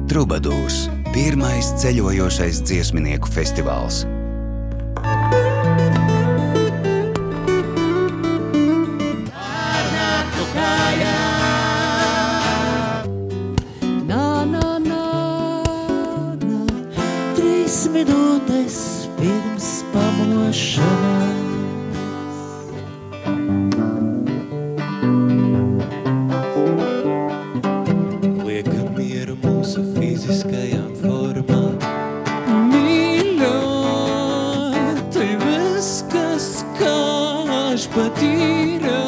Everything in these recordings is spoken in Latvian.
Trubadūrs – pirmais ceļojošais dziesminieku festivāls. Minūtes pirms pamošanās. Liekam mieru mūsu fiziskajām formām. Mīļā, tai viss, kas kāž patīrā.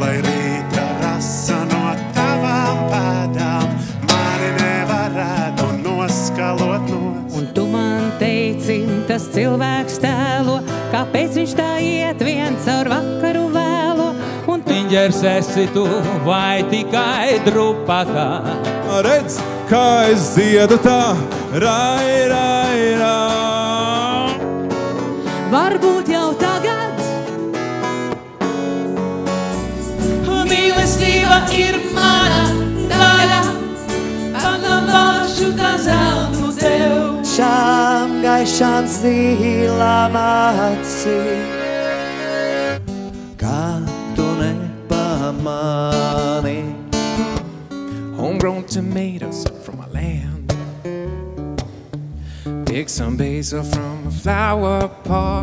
Lai rīta rasa no tavām pēdām mani nevarētu noskalot nos. Un tu man teici, tas cilvēks tēlo, kāpēc viņš tā iet viens caur vakaru vēlo. Un piņģers esi tu vai tikai drupakā. Redz, kā es dziedu tā, rai, rai, rai. Varbūt jau tagad mīlestība ir mana daļa, paglabāšu tā zeltu tev. Šām gaišām zilām acīm, kā tu nepamani. Homegrown tomatoes from my land. Pick some basil from a flower pot.